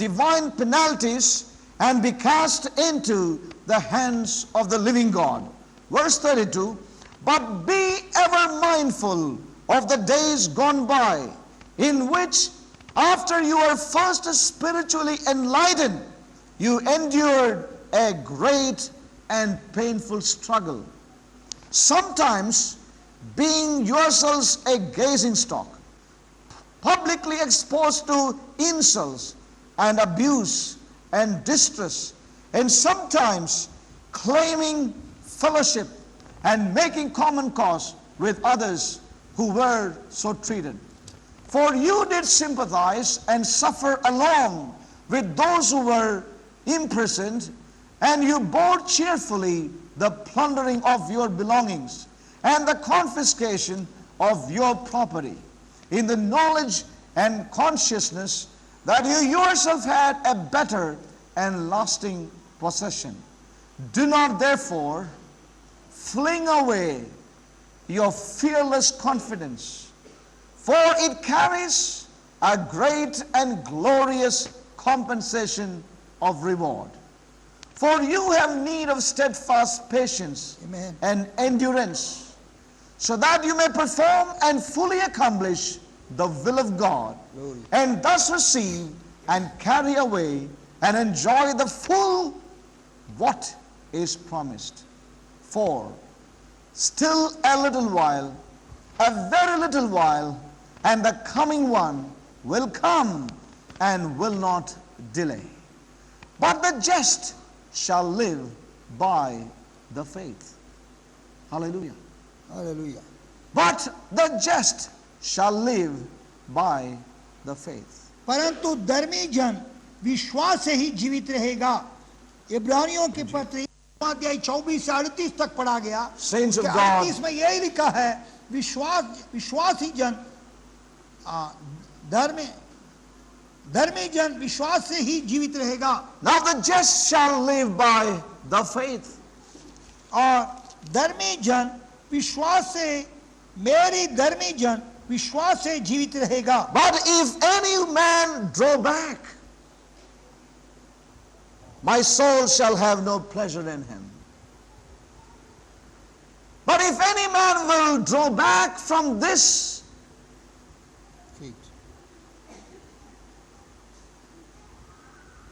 divine penalties and be cast into the hands of the living God. Verse 32, but be ever mindful of the days gone by, in which after you were first spiritually enlightened, you endured a great and painful struggle, sometimes being yourselves a gazing stock, publicly exposed to insults and abuse and distress, and sometimes claiming fellowship and making common cause with others who were so treated. For you did sympathize and suffer along with those who were imprisoned, and you bore cheerfully the plundering of your belongings and the confiscation of your property, in the knowledge and consciousness that you yourself had a better and lasting possession. Do not therefore fling away your fearless confidence, for it carries a great and glorious compensation of reward. For you have need of steadfast patience, Amen, and endurance, so that you may perform and fully accomplish the will of God, Glory. and thus receive and carry away and enjoy the full what is promised. For still a little while, a very little while, and the coming one will come and will not delay. But the just shall live by the faith. Hallelujah. Hallelujah. But the just shall live by the faith. परंतु धर्मी जन विश्वास से ही जीवित रहेगा। इब्रानियों के पत्र अध्याय 24 से 38 तक पढ़ा गया। Saints of God, 38 में यही लिखा है, विश्वासी जन धर्मी जन विश्वास से ही जीवित रहेगा। now the just shall live by the faith. और धर्मी जन विश्वास से, मेरी धर्मी जन विश्वास से जीवित रहेगा। But if any man draw back, my soul shall have no pleasure in him. But if any man will draw back from this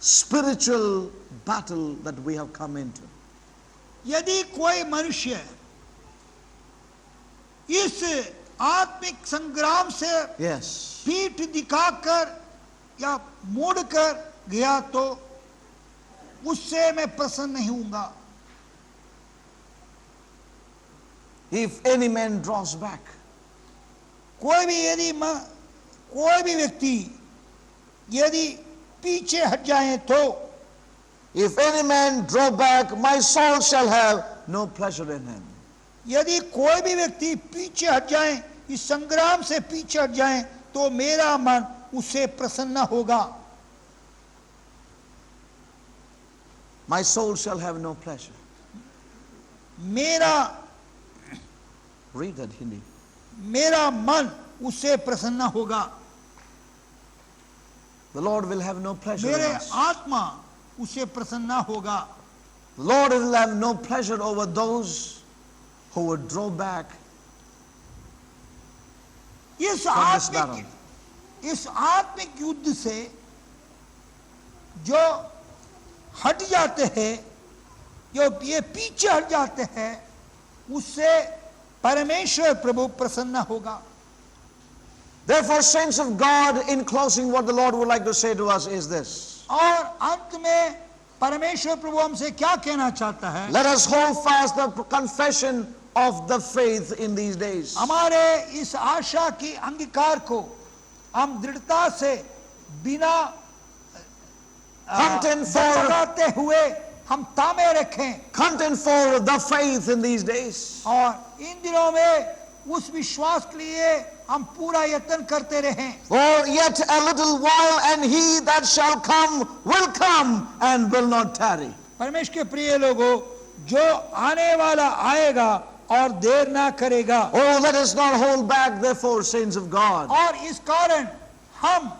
spiritual battle that we have come into, यदि कोई मनुष्य इस आत्मिक संग्राम से yes, पीठ दिखाकर या मोड़कर गया तो उससे मैं प्रसन्न नहीं हूंगा। if any man draws back, कोई भी व्यक्ति यदि पीछे हट जाए तो, if any man draw back, my soul shall have no pleasure in him. यदि कोई भी व्यक्ति पीछे हट जाए, इस संग्राम से पीछे हट जाए तो मेरा मन उससे प्रसन्न होगा। My soul shall have no pleasure. Read that Hindi. मेरा मन उससे प्रसन्न होगा। The Lord will have no pleasure in मेरे us. आत्मा उससे प्रसन्न होगा। The Lord will have no pleasure over those who would draw back इस from this battle. आत्मिक युद्ध से जो हट जाते हैं, जो ये पीछे हट जाते हैं, उससे परमेश्वर प्रभु प्रसन्न होगा। Therefore, saints of God, in closing, what the Lord would like to say to us is this. और अंत में परमेश्वर प्रभु हमसे क्या कहना चाहता है? Let us hold fast the confession of the faith in these days. हमारे इस आशा की अंगीकार को हम दृढ़ता से बिना Contend for, डगमगाते हुए हम थामे रखें। contend for the faith in these days. और इन दिनों में उस विश्वास के लिए हम पूरा यत्न करते रहें। For yet a little while, and he that shall come will come and will not tarry. परमेश्वर के प्रिय लोगों, जो आने वाला आएगा और देर ना करेगा। Oh, let us not hold back, therefore, saints of God. और इस कारण हम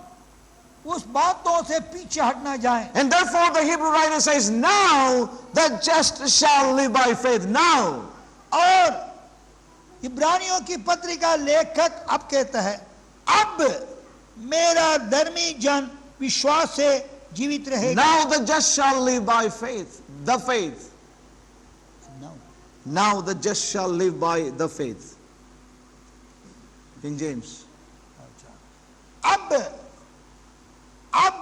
उस बातों से पीछे हट ना जाएं। And therefore the Hebrew writer says, now the just shall live by faith. Now. और इब्रानियों की पत्रिका लेखक अब कहता है, अब मेरा धर्मी जन विश्वास से जीवित रहेगा। Now the just shall live by faith. The faith. Now the just shall live by the faith. King James. अब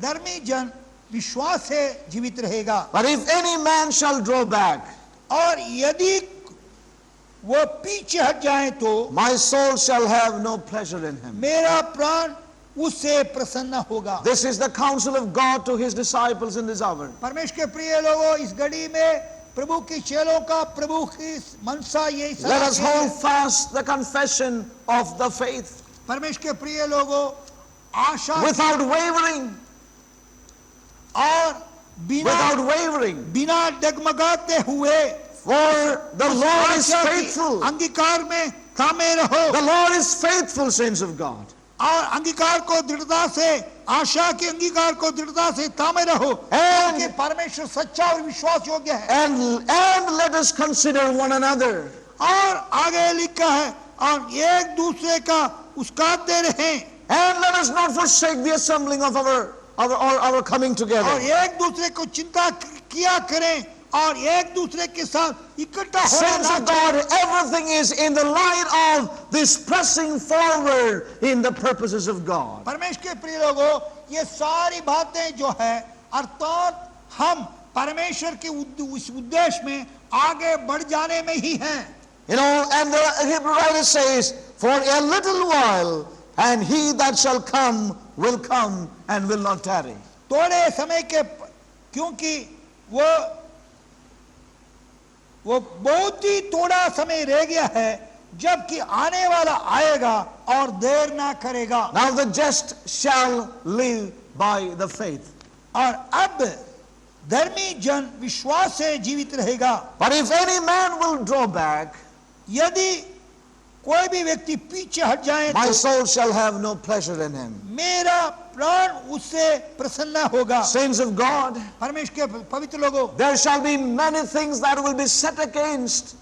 धर्मी जन विश्वास से जीवित रहेगा। But if any man shall draw back, और यदि वो पीछे हट जाए तो my soul shall have no pleasure in him. मेरा प्राण उससे प्रसन्न होगा। This is the counsel of God to his disciples in this hour. परमेश्वर के प्रिय लोगों, इस घड़ी में प्रभु की चेलों का प्रभु की मनसा यही Let us सलाह hold है। fast the confession of the faith परमेश्वर के प्रिय लोगों, आशा without wavering, और without wavering. बिना डगमगाते हुए For the Lord is आशा की faithful. अंगीकार में थामे रहो The Lord is faithful, saints of God. और अंगीकार को दृढ़ता से, आशा के अंगीकार को दृढ़ता से थामे रहो, And- क्योंकि परमेश्वर सच्चा और विश्वास योग्य है। And let us consider one another. और आगे लिखा है, और एक दूसरे का उसकाते रहें, And let us not forsake the assembling of our coming और together. एक दूसरे को चिंता किया करें, और एक दूसरे के साथ इकट्ठा Saints होना of God, everything is in the light of this pressing forward in the purposes of God. परमेश्वर के प्रिय लोगों, ये सारी बातें जो है अर्थात हम परमेश्वर के उस उद्देश्य में आगे बढ़ जाने में ही हैं। You know, and the Hebrew writer says, for a little while, and he that shall come will come and will not tarry. थोड़े समय के क्योंकि वो बहुत ही थोड़ा समय रह गया है, जबकि आने वाला आएगा और देर ना करेगा। Now the just shall live by the faith. और अब धर्मी जन विश्वास से जीवित रहेगा। But if any man will draw back, यदि कोई भी व्यक्ति पीछे हट जाए my तो soul shall have no pleasure in him. मेरा प्राण उससे प्रसन्न होगा। Saints of God, परमेश्वर के पवित्र लोगों, there shall be many things that will be set against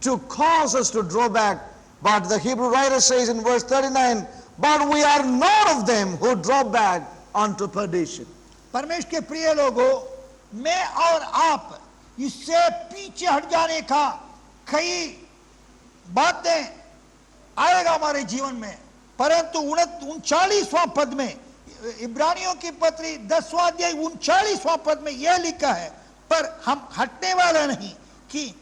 to cause us to draw back. But the Hebrew writer says in verse 39, but we are not of them who draw back unto perdition. परमेश्वर के प्रिय लोगों, मैं और आप इससे पीछे हट जाने का कई बातें आएगा हमारे जीवन में, परंतु 39वां पद में, इब्रानियों की पत्री 10वां अध्याय 39वां पद में यह लिखा है, पर हम हटने वाला नहीं कि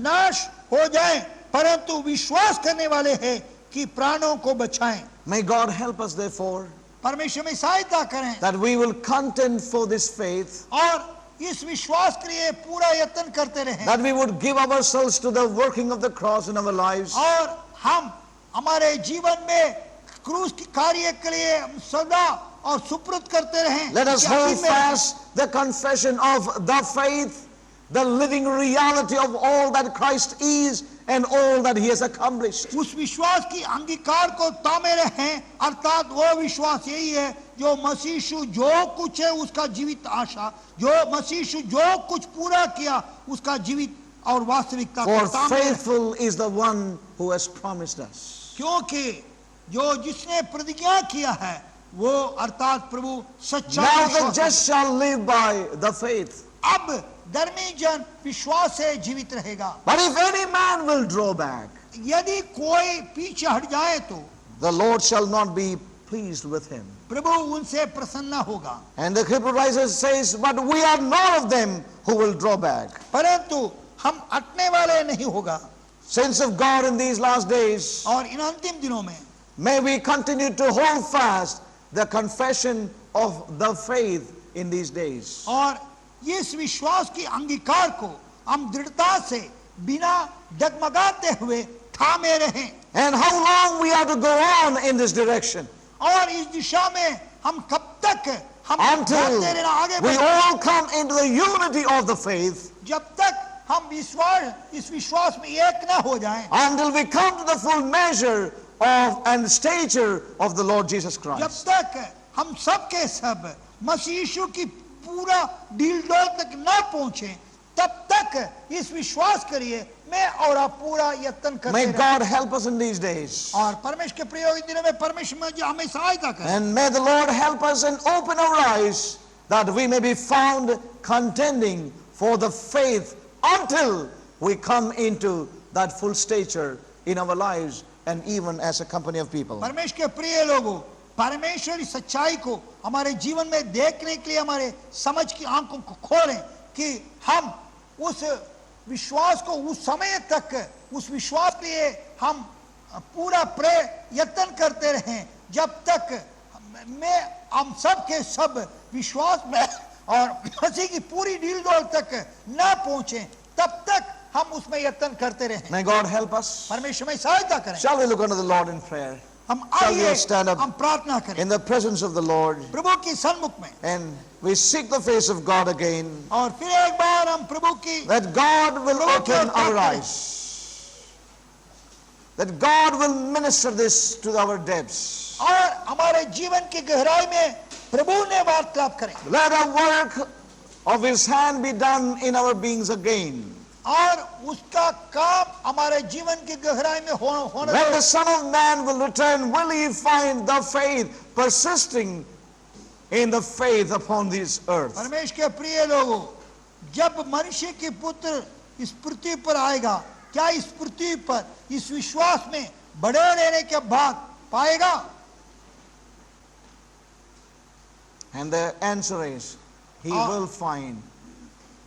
नाश हो जाए, परंतु विश्वास करने वाले हैं कि प्राणों को बचाएं। May God help us therefore परमेश्वर में सहायता करें that we will contend for this faith, और इस विश्वास के लिए पूरा यत्न करते रहें, that we would give ourselves to the working of the cross in our lives, और हम हमारे जीवन में क्रूस के कार्य के लिए सदा और सुपुर्द करते रहें। let us कि hold आखिर में fast the confession of the faith, the living reality of all that Christ is and all that he has accomplished. उस विश्वास की अंगीकार को तामे रहें, अर्थात वो विश्वास यही है जो मसीह यीशु जो कुछ है उसका जीवित आशा, जो मसीह यीशु जो कुछ पूरा किया उसका जीवित और वास्तविकता को For तामे रहें। faithful is the one who has promised us. क्योंकि जो जिसने प्रतिज्ञा किया है वो अर्थात प्रभु सच्चा Now the विश्वास है। just shall live by the faith. अब धर्मी जन विश्वास से जीवित रहेगा। But if any man will draw back, यदि कोई पीछे हट जाए तो the Lord shall not be pleased with him. प्रभु उनसे प्रसन्न होगा। And the Hebrew writer says, but we are none of them who will draw back. परंतु हम हटने वाले नहीं होगा। Saints of God, in these last days, और इन अंतिम दिनों में may we continue to hold fast the confession of the faith in these days. और इस विश्वास की अंगीकार को हम दृढ़ता से बिना डगमगाते हुए थामे रहें। And how long we have to go on in this direction? और इस दिशा में हम कब तक हम Until बढ़ते रहना, आगे we बढ़ते, all come into the unity of the faith, जब तक हम इस विश्वास में एक ना हो जाएं, until we come to the full measure of and stature of the Lord Jesus जब Christ. तक हम सब के सब मसीह यीशु की पूरा डील डॉल तक ना पहुंचे, तब तक इस विश्वास करिए मैं और आप पूरा यत्न करते May रहें। God help us in these days. और परमेश्वर के प्रयोग इन दिनों में परमेश्वर में जो हमें सहायता करे। And may the Lord help us and open our eyes that we may be found contending for the faith until we come into that full stature in our lives and even as a company of people. परमेश्वर के प्रिय लोगों, परमेश्वरी सच्चाई को हमारे जीवन में देखने के लिए हमारे समझ की आंखों को खोलें कि हम उस विश्वास को उस समय तक, उस विश्वास के लिए हम पूरा प्रयत्न करते रहें जब तक मैं हम सब के सब विश्वास में और मसीह की पूरी डील डोल तक ना पहुंचे, तब तक हम उसमें यत्न करते रहें। May God help us. परमेश्वर में सहायता करें। Shall we look unto the Lord in prayer? हम Shall we आइए stand up हम प्रार्थना करें in the presence of the Lord प्रभु की सन्मुख में, and we seek the face of God again, और फिर एक बार हम प्रभु की that God will प्रभु की ओर open our ताकते eyes, that God will minister this to our depths. और हमारे जीवन की गहराई में प्रभु ने वार्तालाप करें, Let a work of His hand be done in our beings again. और उसका काम हमारे जीवन की गहराई में होने When they. the Son of Man will return, will He find the faith persisting in the faith upon this earth? परमेश्वर के प्रिय लोगों, जब मनुष्य की पुत्र इस पृथ्वी पर आएगा, क्या इस पृथ्वी पर इस विश्वास में बड़े रहने के बाद पाएगा? And the answer is, He will find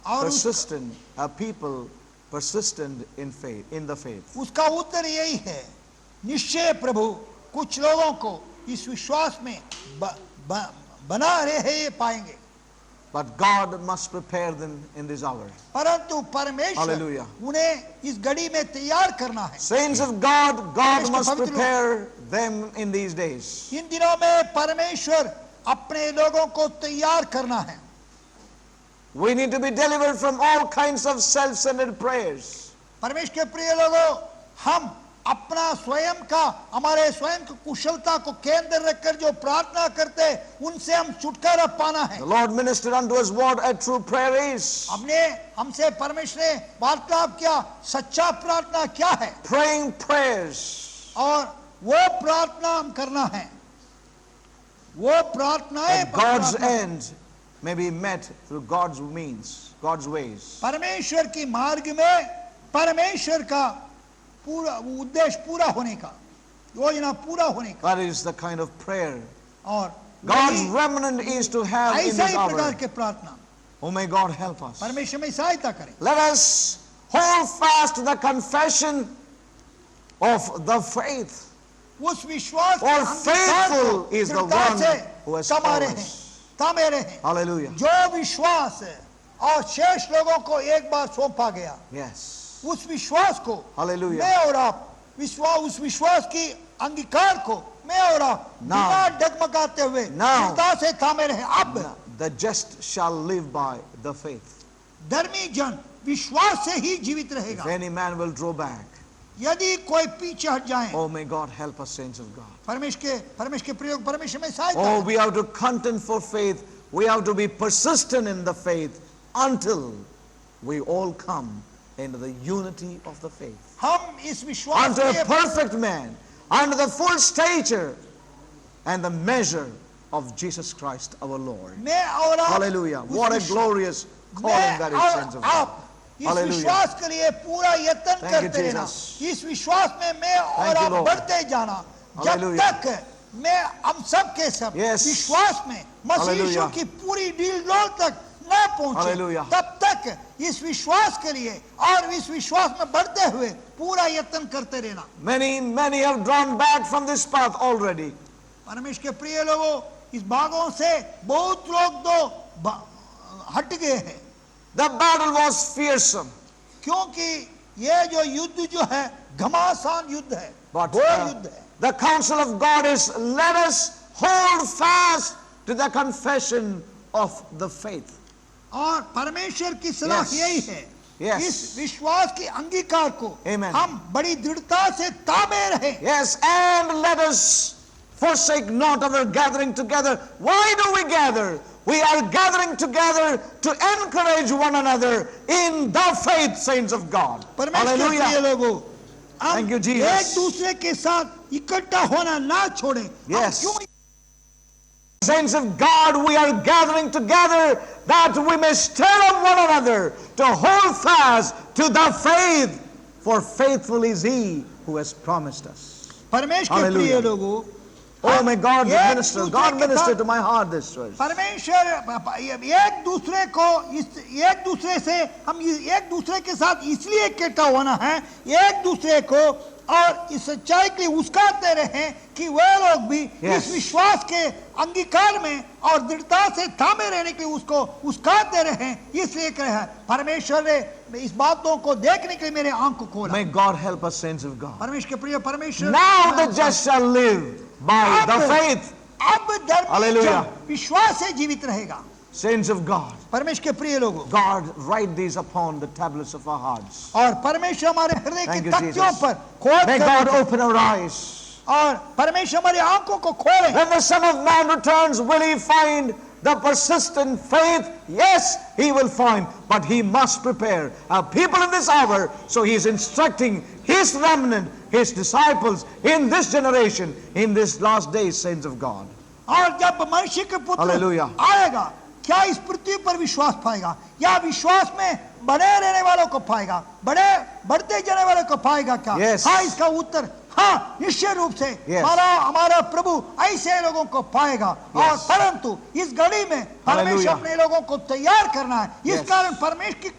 और persistent, a people persistent in faith, in the faith. उसका उत्तर यही है, निश्चय प्रभु कुछ लोगों को इस विश्वास में बना रहे पाएंगे। But God must prepare them in this hour. परंतु परमेश्वर Hallelujah. उन्हें इस घड़ी में तैयार करना है। Saints of God, God Permeshwar must pavitra prepare them in these days. इन दिनों में परमेश्वर अपने लोगों को तैयार करना है। We need to be delivered from all kinds of self-centered prayers. परमेश्वर के प्रिय लोगों, हम अपना स्वयं का, हमारे स्वयं की कुशलता को केंद्र रखकर जो प्रार्थना करते हैं, उनसे हम छुटकारा पाना है। The Lord ministered unto us what a true prayer is. हमने हमसे परमेश्वर ने वार्तालाप किया, सच्चा प्रार्थना क्या है, Praying prayers. और वो प्रार्थना हम करना है। वो प्रार्थनाएं That God's end may be met through God's means, God's ways. परमेश्वर की मार्ग में परमेश्वर का पूरा उद्देश्य पूरा होने का, योजना पूरा होने का, That is the kind of prayer और God's वही remnant is to have in ऐसा this ही प्रकार hour. के प्रार्थना Oh, may God help us. परमेश्वर में सहायता करें। Let us hold fast to the confession of the faith. उस विश्वास For के अंगीकार faithful को is the दृढ़ता one से who has थमा called रहे हैं, us. थामे रहे हैं। Hallelujah. जो विश्वास है और शेष लोगों को एक बार सौंपा गया, Yes. उस विश्वास को Hallelujah. मैं और आप उस विश्वास की अंगीकार को मैं और आप Now. बिना डगमगाते हुए Now. दृढ़ता से थामे रहे। अब The just shall live by the faith. धर्मी जन विश्वास से ही जीवित If रहेगा। any man will draw back, यदि कोई पीछे हट जाए, oh, may God help us, saints of God. परमेश्वर के प्रयोग परमेश्वर में सहायता Oh, करें। we have to contend for faith. We have to be persistent in the faith until we all come into the unity of the faith. हम इस विश्वास Unto a के perfect man, unto the full stature and the measure of Jesus Christ our Lord. मैं और आप Hallelujah. उस What a विश्व- glorious calling मैं that is, और saints of God. आप इस Hallelujah. विश्वास के लिए पूरा यत्न Thank you, करते रहना। Jesus. इस विश्वास में मैं और Thank you, आप Lord. बढ़ते जाना, जब Hallelujah. तक मैं हम सब के सब Yes. विश्वास में मसीह यीशु Hallelujah. की पूरी डील डोल तक न पहुंचे, Hallelujah. तब तक इस विश्वास के लिए और इस विश्वास में बढ़ते हुए पूरा यत्न करते रहना। Many have drawn back from this path already. परमेश्वर के प्रिय लोगों, इस भागों से बहुत लोग तो हट गए हैं, The battle was fearsome. क्योंकि ये जो युद्ध जो है घमासान युद्ध है, But घोर युद्ध है। the counsel of God is, let us hold fast to the confession of the faith. और परमेश्वर की सलाह Yes. यही है, Yes. इस विश्वास के अंगीकार को Amen. हम बड़ी दृढ़ता से तामे रहे Yes, and let us forsake not our gathering together. Why do we gather? We are gathering together to encourage one another in the faith, saints of God. परमेश्वर के प्रिय Hallelujah. लोगों, हम Thank you, Jesus. एक दूसरे के साथ इकट्ठा होना ना छोड़ें। हम Yes. क्यों Saints of God, we are gathering together that we may stir up one another to hold fast to the faith, for faithful is He who has promised us. परमेश्वर के Hallelujah. प्रिय लोगों, Oh, may God एक minister, दूसरे God के minister साथ- to my heart this verse. परमेश्वर एक दूसरे को एक दूसरे से हम एक दूसरे के साथ इसलिए इकट्ठा होना है, एक दूसरे को और इस सच्चाई के लिए उस्काते रहें कि वे लोग भी Yes. इस विश्वास के अंगीकार में और दृढ़ता से थामे रहने के लिए उसको उस्काते रहें, इसलिए कहा परमेश्वर ने इस बातों को देखने के लिए मेरे आंख को खोला। May God help us, saints of God. परमेश्वर के प्रिय परमेश्वर Now the just shall live by the faith. अब धर्मी Hallelujah. जन विश्वास से जीवित रहेगा। Saints of God, परमेश्वर के प्रिय लोगों, God, write these upon the tablets of our hearts. और परमेश्वर हमारे हृदय Thank की you, तख्तियों Jesus. पर खोद May कर God रखें। open our eyes. और परमेश्वर हमारी आंखों को खोले। When the Son of Man returns, will He find the persistent faith? Yes, He will find, but He must prepare a people in this hour. So He is instructing His remnant, His disciples in this generation, in this last days, saints of God. और जब मनुष्य के पुत्र Hallelujah. आएगा, क्या इस पृथ्वी पर विश्वास पाएगा या विश्वास में बड़े रहने वालों को पाएगा, बढ़ते जाने वालों को पाएगा क्या? Yes. हाँ, इसका उत्तर हाँ, निश्चय रूप से Yes. हमारा प्रभु ऐसे लोगों को पाएगा। और Yes. परंतु इस घड़ी में परमेश्वर Hallelujah. अपने लोगों को तैयार करना है। इस Yes. कारण परमेश्वर की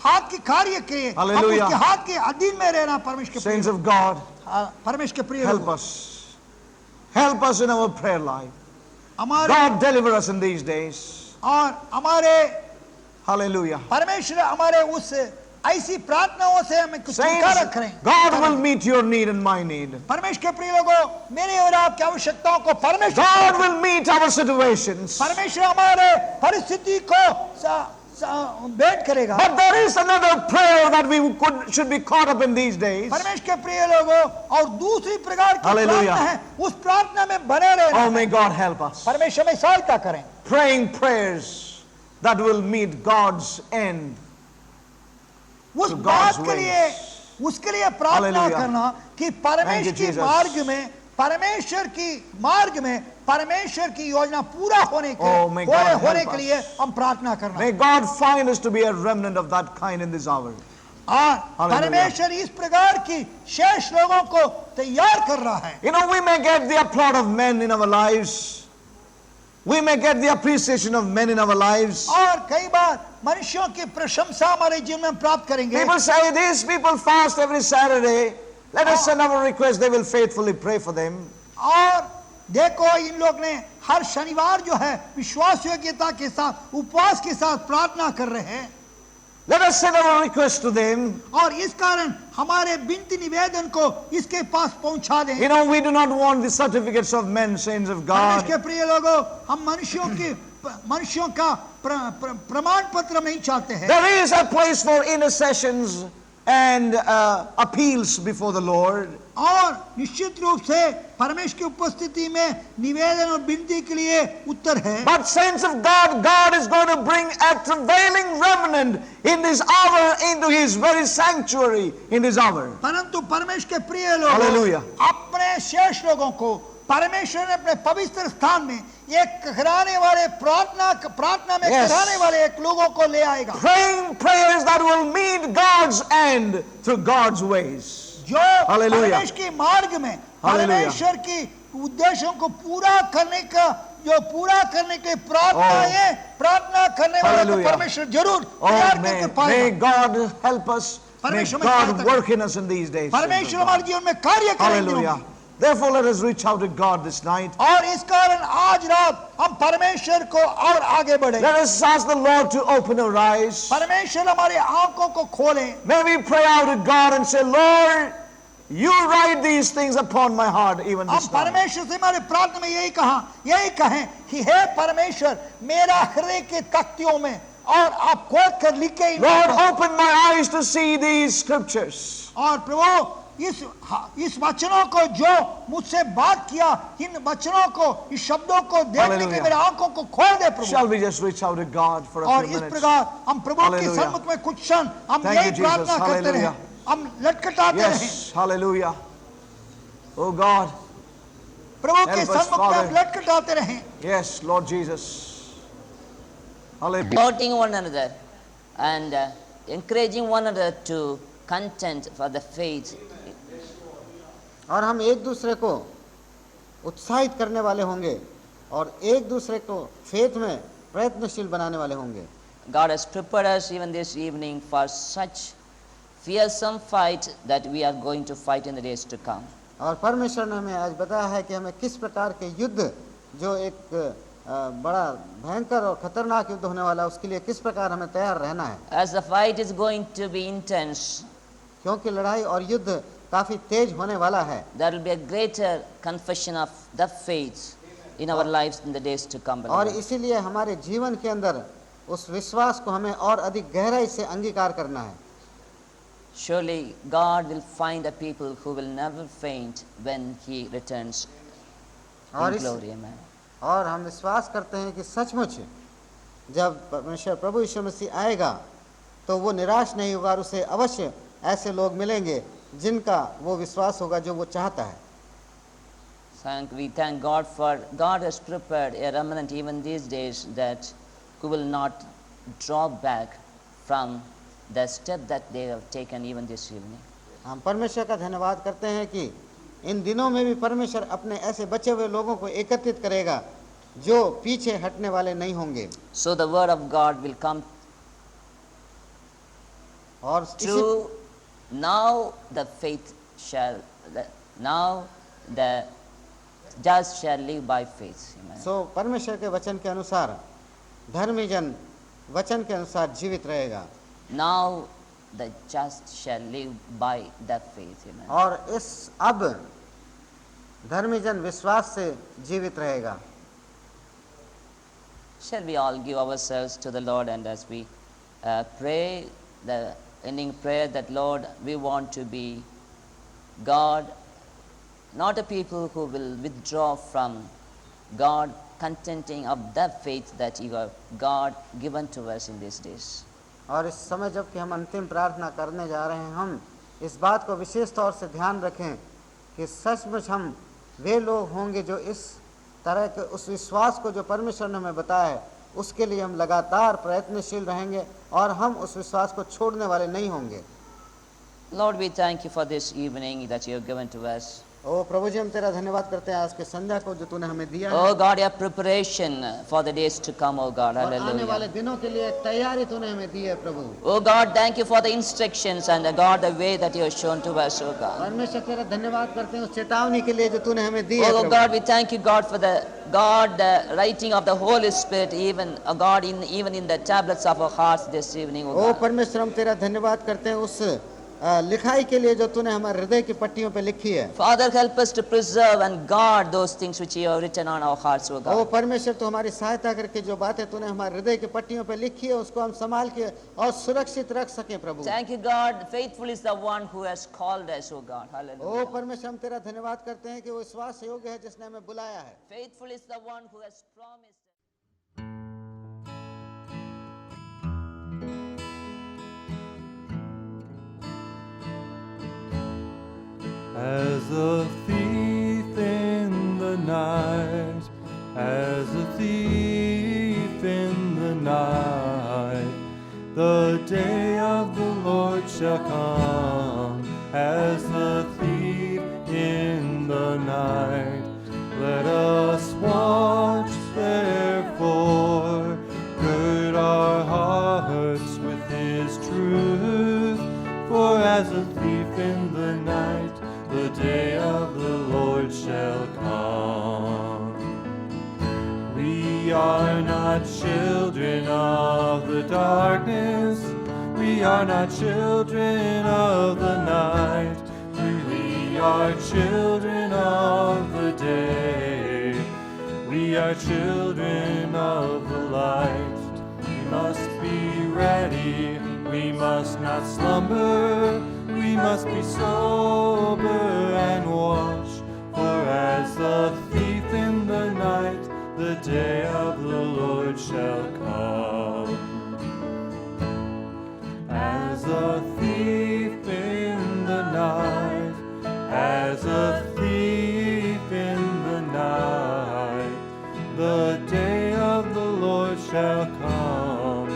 हाथ की कार्य के हम Hallelujah. उसके हाथ के अधीन में रहना। परमेश्वर के Saints of God, परमेश्वर के प्रिय help लोगों, us. Help us in our prayer life. हमारे God, deliver us in these days. और हमारे Hallelujah. परमेश्वर हमारे उस ऐसी प्रार्थनाओं से हमें कुछ Saints, छुटकारा करें। God will meet your need and my need. परमेश्वर के प्रिय लोगों, मेरे और आपकी आवश्यकताओं को परमेश्वर God will meet our situations. परमेश्वर हमारे परिस्थिति को भेंट करेगा। But there is another prayer that we should be caught up in these days. परमेश्वर के प्रिय लोगों, और दूसरी प्रकार की Hallelujah. प्रार्थना है, उस प्रार्थना में बने रहना। Oh, may God help us. परमेश्वर में सहायता करें। Praying prayers that will meet God's end. उस To बात God's के लिए ways. उसके लिए प्रार्थना Hallelujah. करना कि Thank you, परमेश्वर की Jesus. मार्ग में परमेश्वर की मार्ग में परमेश्वर की योजना पूरा होने के Oh, may God help होने के us. लिए हम प्रार्थना करना। May God find us to be a remnant of that kind in this hour. और Hallelujah. परमेश्वर इस प्रकार की शेष लोगों को तैयार कर रहा है। You know, we may get the applaud of men in our lives. We may get the appreciation of men in our lives. और कई बार मनुष्यों की प्रशंसा हमारे जीवन में हम प्राप्त करेंगे। People say, these people fast every Saturday. Let us send our request. They will faithfully pray for them. और देखो, इन लोग ने हर शनिवार जो है विश्वास योग्यता के साथ उपवास के साथ प्रार्थना कर रहे हैं। Let us send our request to them. और इस कारण हमारे विनती निवेदन को इसके पास पहुंचा दें। You know, we do not want the certificates of men, saints of परमेश्वर God. के प्रिय लोगों, हम मनुष्यों का प्रमाण पत्र नहीं चाहते हैं। There is a place for intercessions and appeals before the Lord. और निश्चित रूप से परमेश्वर की उपस्थिति में निवेदन और विनती के लिए उत्तर है। But saints of God, God is going to bring a travailing remnant in this hour into His very sanctuary in this hour. परंतु परमेश्वर के प्रिय लोगों, Hallelujah. अपने शेष लोगों को परमेश्वर ने अपने पवित्र स्थान में एक कहराने वाले प्रार्थना में Yes. कहराने वाले एक लोगों को ले आएगा, Praying prayers that will meet God's end through God's ways. जो Hallelujah. परमेश्वर के मार्ग में Hallelujah. परमेश्वर की उद्देश्यों को पूरा करने के लिए प्रार्थना करने वाले को Hallelujah. परमेश्वर जरूर Oh, तैयार करके may पाएगा। God help us. May परमेश्वर में God सहायता work in us in these days. saints of परमेश्वर God. हमारे जीवन में कार्य करेंगे। Hallelujah. Therefore, let us reach out to God this night. और इस कारण आज रात हम परमेश्वर को और आगे बढ़े। Let us ask the Lord to open our eyes. परमेश्वर हमारे आंखों को खोले। May we pray out to God and say, Lord, you write these things upon my heart even हम this night. परमेश्वर से हमारे प्रार्थना में यही कहें कि हे परमेश्वर, मेरा हृदय के तख्तियों में और आप खोद कर लिखे इन Lord, बातों। open my eyes to see these scriptures. और प्रभु, इस वचनों को जो मुझसे बात किया, इन वचनों को, इस शब्दों को देखने के Hallelujah. मेरे आंखों को खोल दे प्रभु। Shall we just reach out to God for a और few इस minutes? प्रकार हम प्रभु के Hallelujah. सन्मुख में कुछ क्षण हम Thank यही you, Jesus. प्रार्थना करते रहे, Hallelujah. हम लटखटाते रहे Yes, hallelujah. Oh God, प्रभु के Help us, सन्मुख में हम Father. लटखटाते रहे। yes, Lord Jesus. Hallelujah. Supporting one another and encouraging one another to contend for the faith. और हम एक दूसरे को उत्साहित करने वाले होंगे और एक दूसरे को फेथ में प्रयत्नशील बनाने वाले होंगे। God has prepared us even this evening for such fearsome fight that we are going to fight in the days to come. और परमेश्वर ने हमें आज बताया है कि हमें किस प्रकार के युद्ध, जो एक बड़ा भयंकर और खतरनाक युद्ध होने वाला है, उसके लिए किस प्रकार हमें तैयार रहना है। As the fight is going to be intense, क्योंकि लड़ाई और युद्ध काफी तेज होने वाला है, there will be a greater confession of the faith in our lives in the days to come. और beloved. इसीलिए हमारे जीवन के अंदर उस विश्वास को हमें और अधिक गहराई से अंगीकार करना है। Surely God will find a people who will never faint when He returns और in इस glory. Amen. और हम विश्वास करते हैं कि सचमुच जब परमेश्वर प्रभु यीशु मसीह आएगा तो वो निराश नहीं होगा और उसे अवश्य ऐसे लोग मिलेंगे जिनका वो विश्वास होगा जो वो चाहता है। We thank God for God has prepared a remnant even these days that who will not draw back from the step that they have taken even this evening. हम परमेश्वर का धन्यवाद करते हैं कि इन दिनों में भी परमेश्वर अपने ऐसे बचे हुए लोगों को एकत्रित करेगा जो पीछे हटने वाले नहीं होंगे। So the word of God will come और true. Now the faith shall, now the just shall live by faith. Amen. सो परमेश्वर के वचन के अनुसार धर्मी जन वचन के अनुसार जीवित रहेगा Now the just shall live by that faith. Amen. और इस अब धर्मी जन विश्वास से जीवित रहेगा। Shall we all give ourselves to the Lord, and as we pray the ending prayer that Lord, we want to be God, not a people who will withdraw from God, contenting of that faith that you have God given to us in these days. और इस समय जबकि हम अंतिम प्रार्थना करने जा रहे हैं, हम इस बात को विशेष तौर से ध्यान रखें कि सचमुच हम वे लोग होंगे जो इस तरह के उस विश्वास को जो परमेश्वर ने हमें बताया है उसके लिए हम लगातार प्रयत्नशील रहेंगे और हम उस विश्वास को छोड़ने वाले नहीं होंगे। Lord, we thank you for this evening that you have given to us. ओ प्रभु जी, हम तेरा धन्यवाद करते हैं आज के संध्या को जो तूने हमें दिया है Oh God, your preparation for the days to come, oh God, और आने वाले hallelujah. दिनों के लिए तैयारी तूने हमें दी है प्रभु। Oh God, thank you for the instructions and God, the way that you have shown to us, oh God. परमेश्वर तेरा धन्यवाद करते हैं उस चेतावनी के लिए जो तूने हमें दी है Oh Prabhu. God, we thank you, God, for the writing of the Holy Spirit, even God, even in the tablets of our hearts this evening, O oh God. परमेश्वर, हम तेरा धन्यवाद करते हैं उस लिखाई के लिए जो तूने हमारे हृदय की पट्टियों पे लिखी है। Father, help us to preserve and guard those things which you have written on our hearts, oh O God. परमेश्वर, तू हमारी सहायता करके जो बातें तूने हमारे हृदय की पट्टियों पे लिखी है उसको हम संभाल के और सुरक्षित रख सके प्रभु। Thank you, God. Faithful is the one who has called us, oh God. O Hallelujah. परमेश्वर, हम तेरा धन्यवाद करते हैं कि वो विश्वास योग्य है जिसने हमें बुलाया है। Faithful is the one who has promised. As a thief in the night, as a thief in the night, the day of the Lord shall come, as the thief in the night. Let us watch therefore, gird our hearts with His truth, for as a thief in the night, the day of the Lord shall come. We are not children of the darkness, we are not children of the night, we are children of the day, we are children of the light. We must be ready, we must not slumber, we must be sober shall come. As a thief in the night, as a thief in the night, the day of the Lord shall come.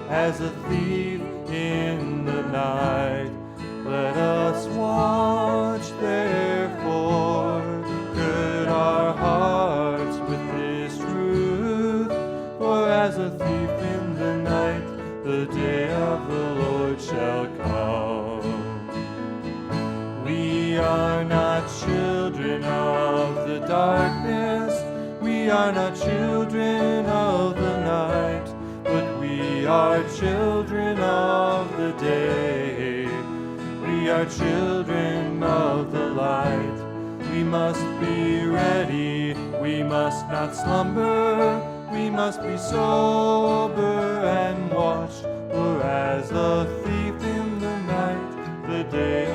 As a thief in the night, let us watch therefore, gird our hearts with this truth, for as a thief in the night, the day of the Lord shall come. We are not children of the darkness, we are not children of the night, but we are children of the day. We are children of the light. We must be ready, we must not slumber, we must be sober and watch, for as a thief in the night, the day